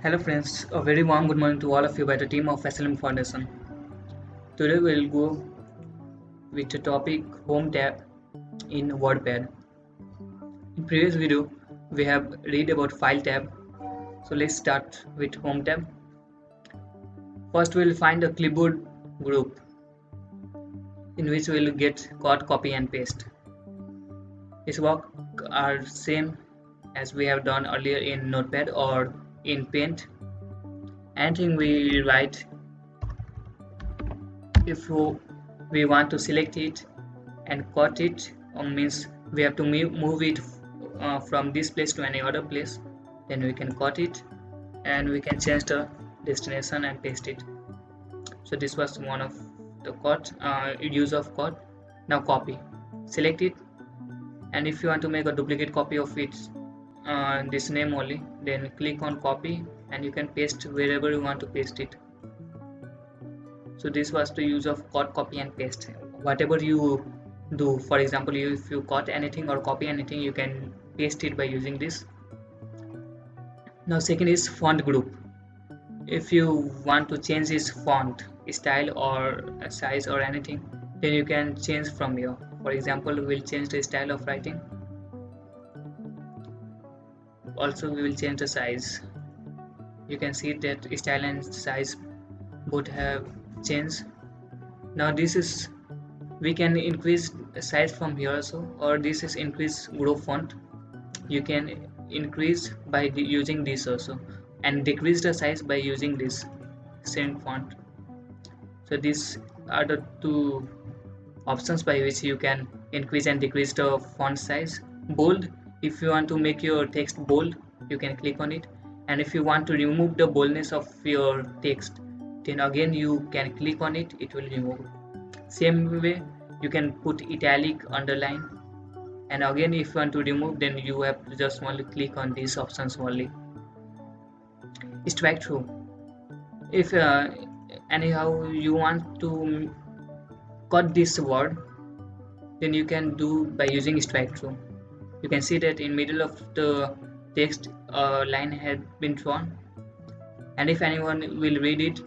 Hello friends, a very warm good morning to all of you by the team of SLM Foundation. Today we'll go with the topic Home tab in WordPad. In previous video we have read about File tab, so let's start with Home tab. First we'll find a clipboard group in which we'll get cut, copy and paste. This work are same as we have done earlier in Notepad or in Paint. Anything we write, if we want to select it and cut it, means we have to move it from this place to any other place, then we can cut it and we can change the destination and paste it. So this was one of the use of cut. Now copy, select it, and if you want to make a duplicate copy of it, this name only, then click on copy and you can paste wherever you want to paste it. So this was the use of cut, copy and paste. Whatever you do, for example, if you cut anything or copy anything, you can paste it by using this. Now second is font group. If you want to change this font style or size or anything, then you can change from here. For example, we will change the style of writing. Also we will change the size. You can see that style and size both have changed. Now this is, we can increase the size from here also, or this is increase group font. You can increase by using this also, and decrease the size by using this same font. So these are the two options by which you can increase and decrease the font size. Bold, if you want to make your text bold, you can click on it, and if you want to remove the boldness of your text, then again you can click on it, it will remove. Same way you can put italic, underline, and again if you want to remove, then you have to just only click on these options only. Strike through, if anyhow you want to cut this word, then you can do by using strike through. You can see that in middle of the text a line had been drawn, and if anyone will read it,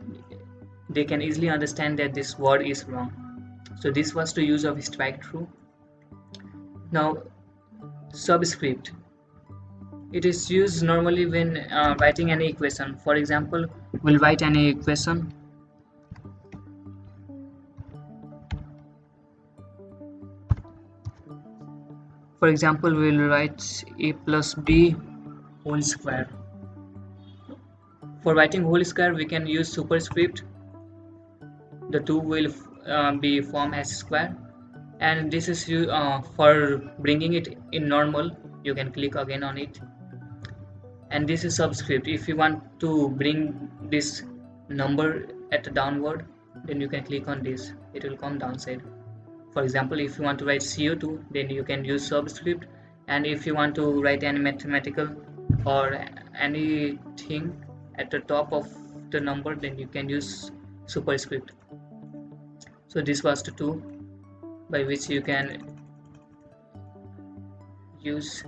they can easily understand that this word is wrong. So this was the use of strike through. Now subscript, it is used normally when writing any equation. For example, we'll write any equation. For example, we'll write a plus b whole square. For writing whole square, we can use superscript. The two will be formed as square, and this is for bringing it in normal. You can click again on it, and this is subscript. If you want to bring this number at the downward, then you can click on this, it will come downside. For example, if you want to write CO2, then you can use subscript, and if you want to write any mathematical or anything at the top of the number, then you can use superscript. So this was the two by which you can use.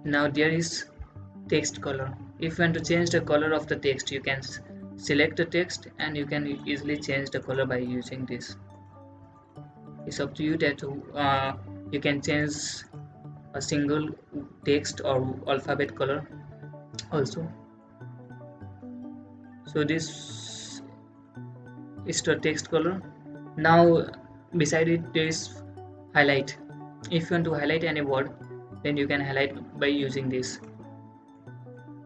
Now there is text color. If you want to change the color of the text, you can select the text and you can easily change the color by using this. It's up to you that you can change a single text or alphabet color also. So this is the text color. Now beside it there is highlight. If you want to highlight any word, then you can highlight by using this.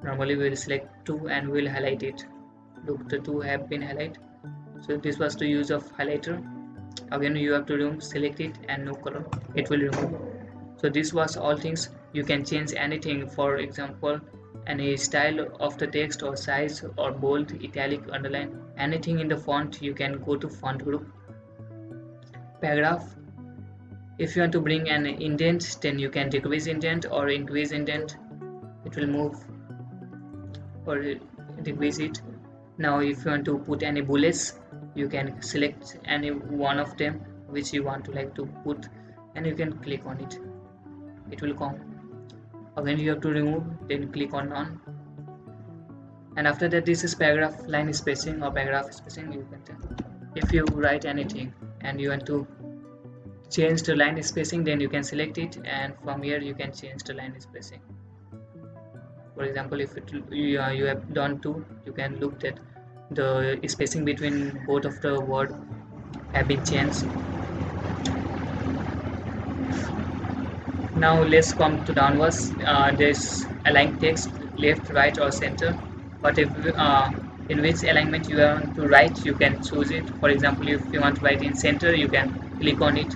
Normally we will select two and we will highlight it. Look, the two have been highlighted. So this was the use of highlighter. Again you have to remove, select it and no color, it will remove. So this was all things. You can change anything, for example any style of the text or size or bold, italic, underline, anything in the font. You can go to font group. Paragraph, if you want to bring an indent, then you can decrease indent or increase indent, it will move or decrease it. Now if you want to put any bullets, you can select any one of them which you want to like to put, and you can click on it, it will come. Again you have to remove, then click on none. And after that, this is paragraph line spacing or paragraph spacing. You can tell if you write anything and you want to change the line spacing, then you can select it, and from here you can change the line spacing. For example, if you have done two, you can look that the spacing between both of the word have been changed. Now let's come to downwards. There's align text left, right, or center. But if in which alignment you want to write, you can choose it. For example, if you want to write in center, you can click on it,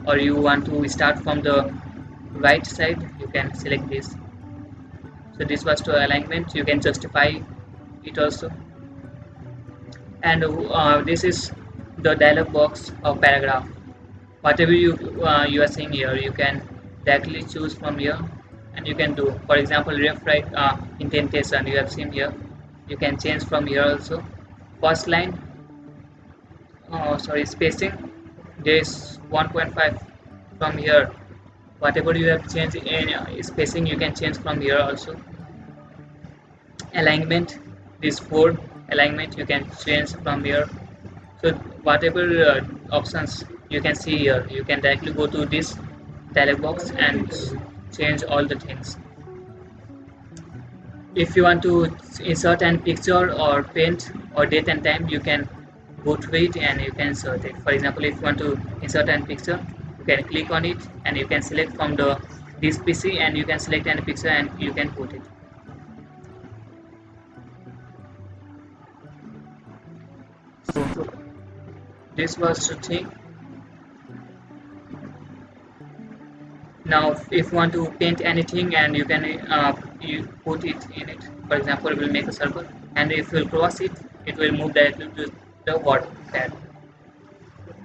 or you want to start from the right side, you can select this. So this was to alignment. You can justify it also. And this is the dialog box of paragraph. Whatever you are seeing here, you can directly choose from here, and you can do, for example, left right indentation you have seen here. You can change from here also. First line, sorry, spacing, there is 1.5 from here. Whatever you have changed in spacing, you can change from here also. Alignment, this 4 alignment you can change from here. So whatever options you can see here, you can directly go to this dialog box and change all the things. If you want to insert an picture or paint or date and time, you can go to it and you can insert it. For example, if you want to insert an picture, you can click on it and you can select from the this PC, and you can select any picture and you can put it. So this was the thing. Now if you want to paint anything, and you can you put it in it. For example, we'll make a circle, and if you cross it, it will move directly to the word pad.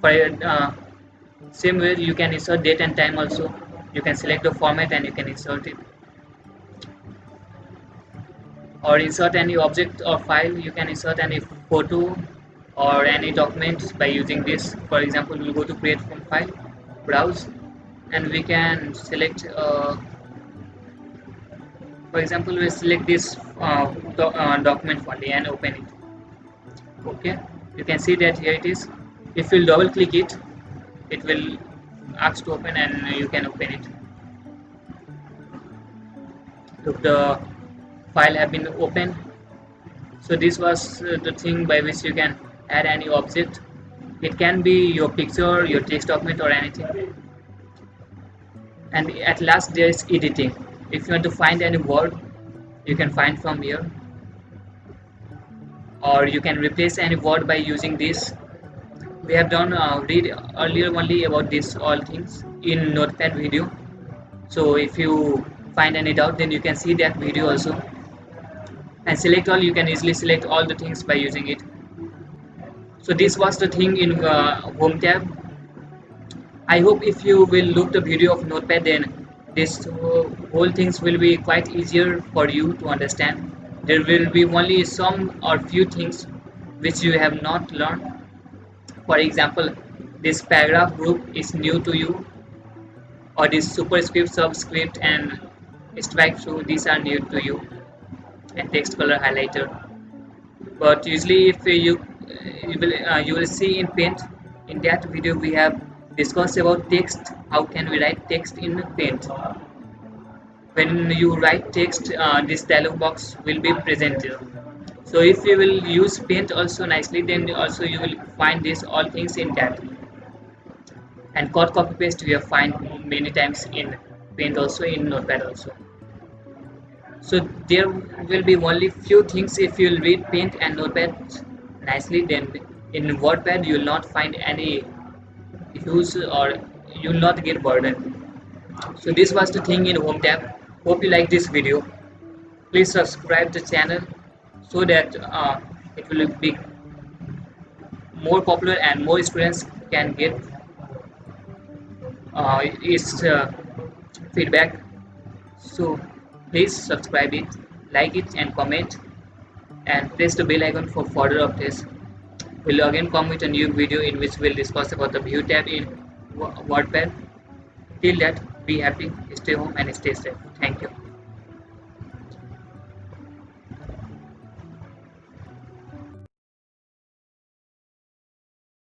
For same way, you can insert date and time also. You can select the format and you can insert it, or insert any object or file. You can insert any photo or any document by using this. For example, we'll go to create from file, browse, and we can select for example, we select this document only and open it. Okay, you can see that here it is. If you double click it, it will ask to open, and you can open it. Look, the file have been opened. So this was the thing by which you can add any object. It can be your picture, your text document, or anything. And at last, there is editing. If you want to find any word, you can find from here, or you can replace any word by using this. We have done read earlier only about this all things in Notepad video. So if you find any doubt, then you can see that video also, and select all. You can easily select all the things by using it. So this was the thing in home tab. I hope if you will look the video of Notepad, then this whole things will be quite easier for you to understand. There will be only some or few things which you have not learned. For example, this paragraph group is new to you, or this superscript, subscript, and strike through, these are new to you, and text color highlighter. But usually, if you will see in Paint, in that video we have discussed about text. How can we write text in Paint? When you write text, this dialog box will be present here. So if you will use Paint also nicely, then also you will find this all things in that. And cut copy paste we have find many times in Paint, also in Notepad also. So there will be only few things. If you will read Paint and Notepad nicely, then in WordPad you will not find any issues, or you will not get burden. So this was the thing in Home tab. Hope you like this video. Please subscribe the channel so that it will be more popular and more students can get its feedback. So please subscribe it, like it, and comment, and press the bell icon for further updates. We'll again come with a new video in which we'll discuss about the view tab in WordPad. Till that, be happy, stay home, and stay safe. Thank you.